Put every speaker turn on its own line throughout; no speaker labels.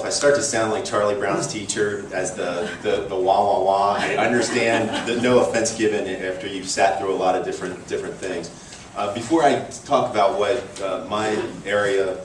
I start to sound like Charlie Brown's teacher as the wah wah wah, I understand that no offense given after you've sat through a lot of different things. Before I talk about what my area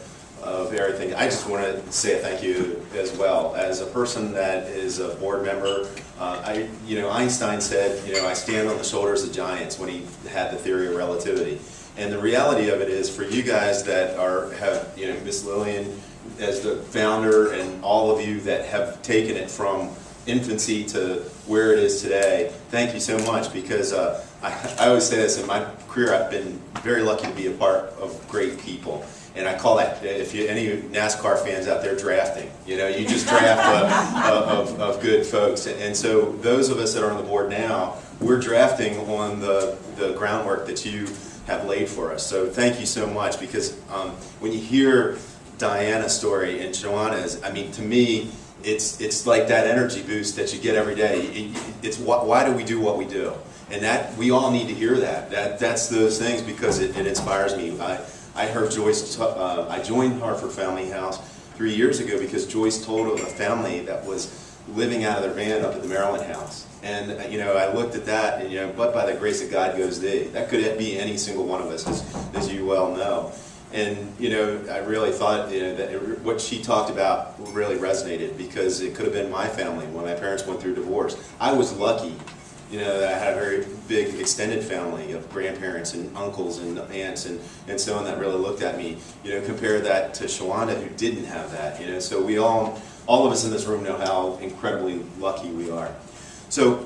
of everything, I just want to say a thank you as well. As a person that is a board member, Einstein said, I stand on the shoulders of giants when he had the theory of relativity. And the reality of it is, for you guys that have Miss Lillian as the founder, and all of you that have taken it from infancy to where it is today, thank you so much, because I always say this, in my career I've been very lucky to be a part of great people. And I call that, if any NASCAR fans out there, drafting. You just draft of good folks. And so those of us that are on the board now, we're drafting on the groundwork that you have laid for us. So thank you so much, because when you hear Diana's story and Joanna's, I mean, to me, it's like that energy boost that you get every day. It's why do we do what we do? And that we all need to hear that. That's those things, because it inspires me. I heard Joyce, I joined Hartford Family House 3 years ago because Joyce told of a family that was living out of their van up at the Maryland house. And I looked at that, and but by the grace of God goes thee. That could be any single one of us, as you well know. And I really thought that what she talked about really resonated, because it could have been my family when my parents went through divorce. I was lucky, that I had a very big extended family of grandparents and uncles and aunts and so on that really looked at me. Compare that to Shawanda, who didn't have that. So we all of us in this room know how incredibly lucky we are. So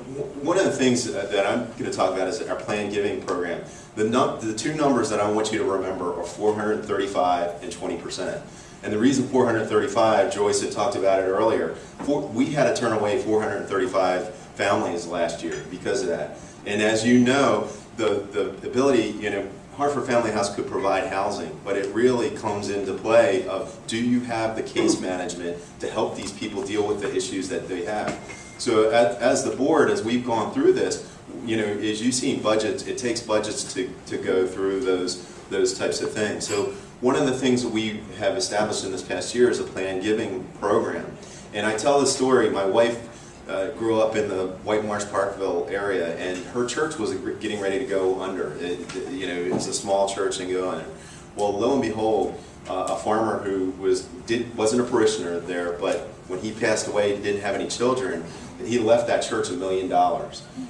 one of the things that I'm going to talk about is our planned giving program. The two numbers that I want you to remember are 435 and 20%. And the reason 435, Joyce had talked about it earlier, we had to turn away 435 families last year because of that. And as you know, the ability, Hartford Family House could provide housing, but it really comes into play of, do you have the case management to help these people deal with the issues that they have? So as the board, as we've gone through this, as you've seen budgets, it takes budgets to go through those types of things. So one of the things that we have established in this past year is a planned giving program. And I tell this story, my wife grew up in the White Marsh Parkville area, and her church was getting ready to go under. It was a small church and go under. Well, lo and behold, a farmer who wasn't a parishioner there, but when he passed away, he didn't have any children. He left that church $1 million.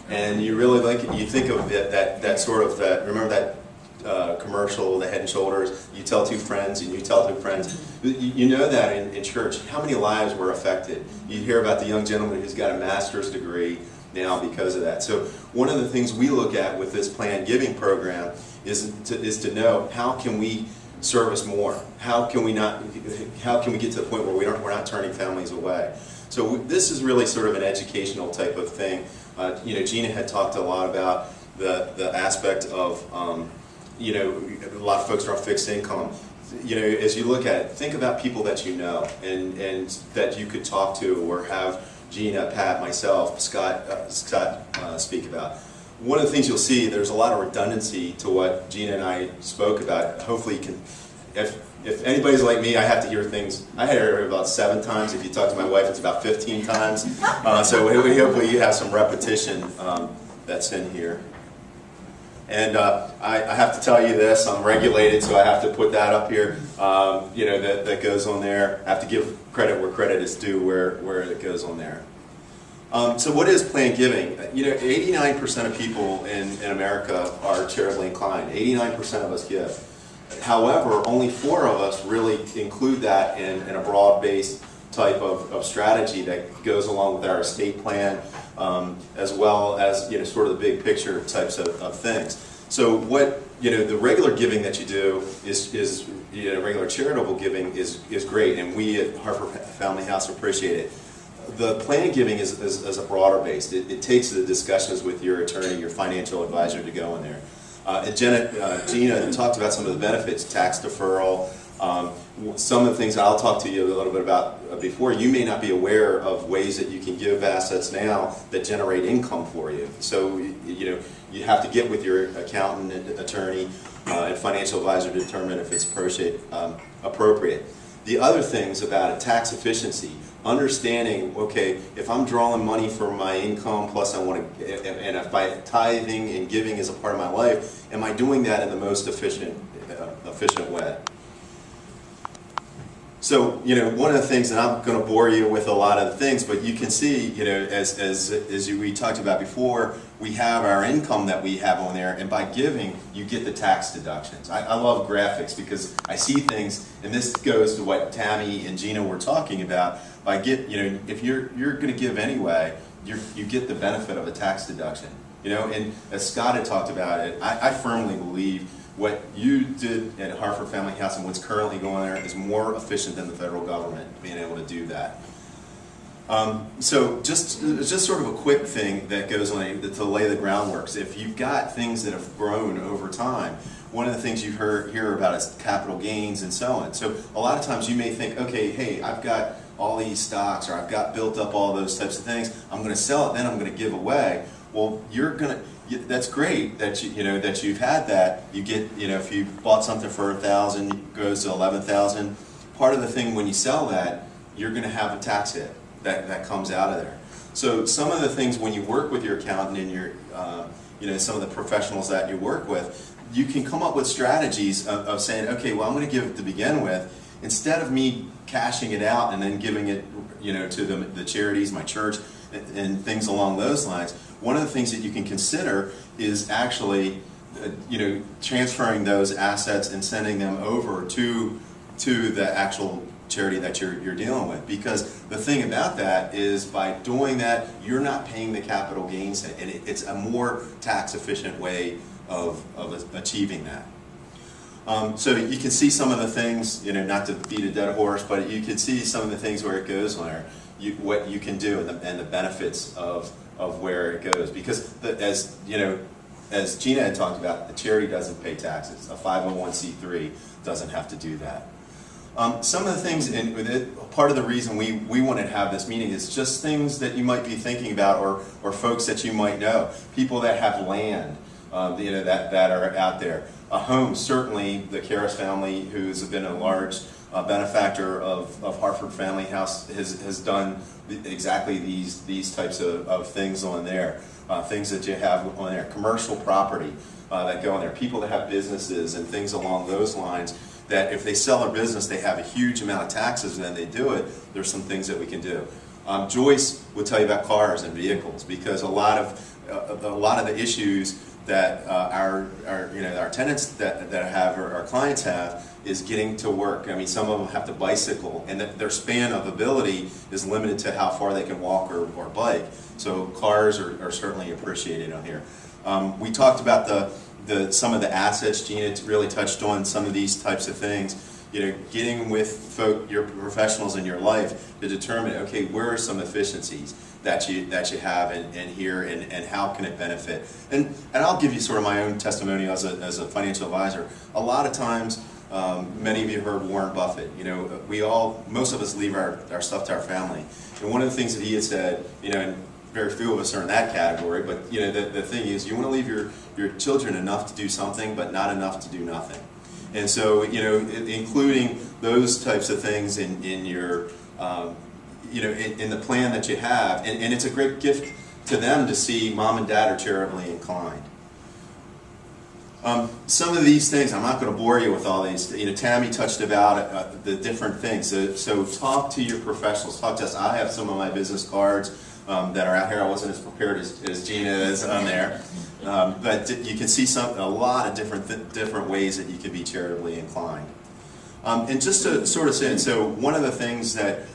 And you really you think of that sort of remember that commercial, the Head and Shoulders, you tell two friends and you tell two friends. You know that in church, how many lives were affected? You hear about the young gentleman who's got a master's degree now because of that. So one of the things we look at with this planned giving program is to know, how can we service more? How can we get to the point where we're not turning families away? So this is really sort of an educational type of thing. Gina had talked a lot about the aspect of a lot of folks are on fixed income. As you look at it, think about people that you know and that you could talk to, or have Gina, Pat, myself, Scott speak about. One of the things you'll see, there's a lot of redundancy to what Gina and I spoke about. Hopefully you can, if anybody's like me, I have to hear things. I hear it about 7 times. If you talk to my wife, it's about 15 times. So hopefully you have some repetition that's in here. And I have to tell you this, I'm regulated, so I have to put that up here, that goes on there. I have to give credit where credit is due, where it goes on there. So what is planned giving? 89% of people in America are charitably inclined. 89% of us give. However, only 4 of us really include that in a broad-based type of strategy that goes along with our estate plan, as well as sort of the big picture types of things. So what the regular giving that you do is regular charitable giving is great, and we at Hartford Family House appreciate it. The planned giving is a broader base. It takes the discussions with your attorney, your financial advisor, to go in there. Gina talked about some of the benefits, tax deferral, some of the things I'll talk to you a little bit about before. You may not be aware of ways that you can give assets now that generate income for you. So you have to get with your accountant, and attorney, and financial advisor to determine if it's appropriate. The other things about it, tax efficiency, understanding, okay, if I'm drawing money from my income, plus I want to, and if by tithing and giving is a part of my life, am I doing that in the most efficient way? So, you know, one of the things, and I'm going to bore you with a lot of the things, but you can see, you know, we talked about before, we have our income that we have on there, and by giving, you get the tax deductions. I love graphics because I see things, and this goes to what Tammy and Gina were talking about. You know, if you're going to give anyway, you get the benefit of a tax deduction. You know, and as Scott had talked about it, I firmly believe what you did at Hartford Family House and what's currently going there is more efficient than the federal government being able to do that. So just sort of a quick thing that goes on to lay the groundwork. If you've got things that have grown over time, one of the things you hear about is capital gains and so on. So a lot of times you may think, okay, hey, I've got all these stocks, or I've got built up all those types of things. I'm going to sell it, then I'm going to give away. Well, that's great that that you've had that. You get, you know, if you bought something for $1,000, it goes to $11,000. Part of the thing when you sell that, you're going to have a tax hit that comes out of there. So some of the things when you work with your accountant and your, you know, some of the professionals that you work with, you can come up with strategies of saying, okay, well, I'm going to give it to begin with. Instead of me cashing it out and then giving it, you know, to the charities, my church, and things along those lines, one of the things that you can consider is actually, you know, transferring those assets and sending them over to the actual charity that you're dealing with. Because the thing about that is, by doing that, you're not paying the capital gains hit, and it's a more tax efficient way of achieving that. So you can see some of the things, you know, not to beat a dead horse, but you can see some of the things where it goes on there, what you can do, and the benefits of where it goes. Because as you know, as Gina had talked about, the charity doesn't pay taxes. A 501c3 doesn't have to do that. Some of the things, and part of the reason we want to have this meeting is just things that you might be thinking about, or folks that you might know, people that have land, you know, that are out there. A home, certainly the Karras family, who's been a large benefactor of Hartford Family House, has done exactly these types of things on there. Things that you have on there, commercial property that go on there, people that have businesses and things along those lines, that if they sell their business, they have a huge amount of taxes, and then they do it, there's some things that we can do. Joyce would tell you about cars and vehicles, because a lot of the issues that our tenants that have, or our clients have, is getting to work. I mean, some of them have to bicycle, and their span of ability is limited to how far they can walk or bike. So cars are certainly appreciated on here. We talked about some of the assets. Gina really touched on some of these types of things. You know, getting with your professionals in your life to determine, okay, where are some efficiencies that you have in here, and how can it benefit? And I'll give you sort of my own testimony as a financial advisor. A lot of times, many of you heard Warren Buffett. You know, most of us leave our stuff to our family. And one of the things that he had said, you know, and very few of us are in that category, but you know, the thing is, you want to leave your children enough to do something, but not enough to do nothing. And so, you know, including those types of things in your, you know, in the plan that you have, and it's a great gift to them to see mom and dad are charitably inclined. Some of these things, I'm not going to bore you with all these. You know, Tammy touched about the different things. So talk to your professionals. Talk to us. I have some of my business cards that are out here. I wasn't as prepared as Gina is on there. But you can see a lot of different ways that you can be charitably inclined. And just to sort of say, so one of the things that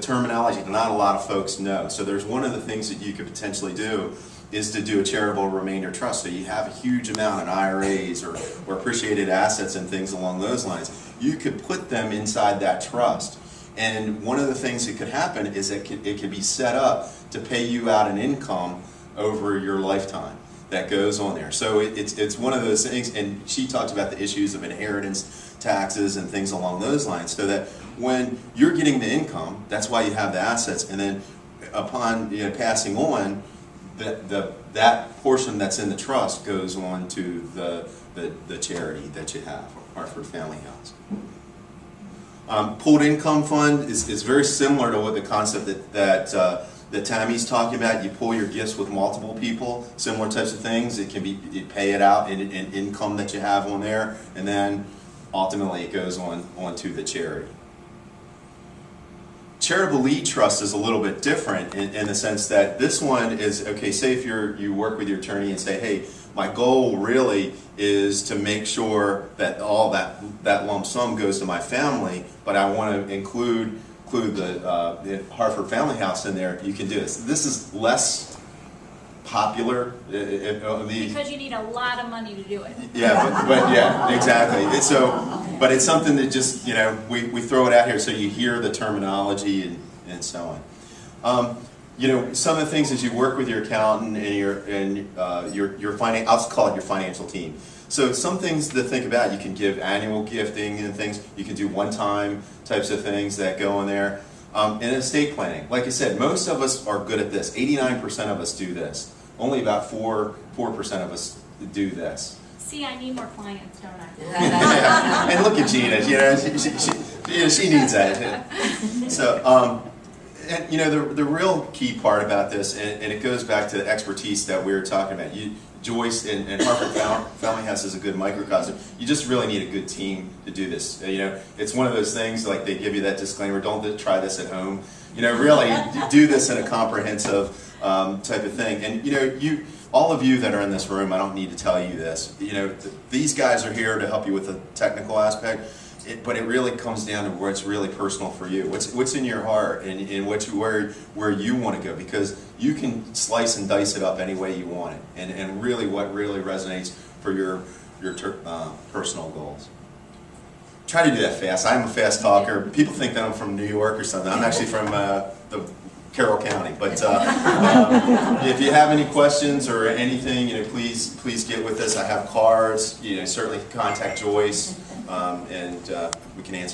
terminology not a lot of folks know. So there's one of the things that you could potentially do is to do a charitable remainder trust. So you have a huge amount in IRAs or appreciated assets and things along those lines. You could put them inside that trust. And one of the things that could happen is that it could be set up to pay you out an income over your lifetime that goes on there. So it's one of those things, and she talked about the issues of inheritance taxes and things along those lines, so that when you're getting the income, that's why you have the assets, and then upon passing on, that portion that's in the trust goes on to the charity that you have, Hartford Family House. Pooled income fund is very similar to what the concept that Tammy's talking about. You pool your gifts with multiple people, similar types of things. It can be, you pay it out in income that you have on there, and then ultimately it goes on to the charity. Charitable lead trust is a little bit different in the sense that this one is, okay, say if you work with your attorney and say, hey, my goal really is to make sure that all that lump sum goes to my family, but I want to include the Hartford Family House in there, you can do this. This is less popular.
Because you need a lot of money to do it.
Yeah, but yeah, exactly. But it's something that just, you know, we throw it out here so you hear the terminology and so on. You know, some of the things as you work with your accountant and your finance, I'll call it your financial team. So some things to think about, you can give annual gifting and things, you can do one-time types of things that go in there. And estate planning, like I said, most of us are good at this. 89% of us do this. Only about 4% of us do this.
See, I need more clients, don't I?
Yeah. And look at Gina, you know, she needs that. So, and you know, the real key part about this, and it goes back to the expertise that we were talking about. Joyce and Hartford Family House is a good microcosm. You just really need a good team to do this. You know, it's one of those things like they give you that disclaimer, don't try this at home. You know, really do this in a comprehensive type of thing. And you know, all of you that are in this room, I don't need to tell you this. You know, these guys are here to help you with the technical aspect. But it really comes down to where it's really personal for you. What's in your heart and where you want to go, because you can slice and dice it up any way you want it, and really what really resonates for your personal goals. Try to do that fast. I'm a fast talker. People think that I'm from New York or something. I'm actually from the Carroll County. But if you have any questions or anything, you know, please get with us. I have cards. You know, certainly contact Joyce, and we can answer.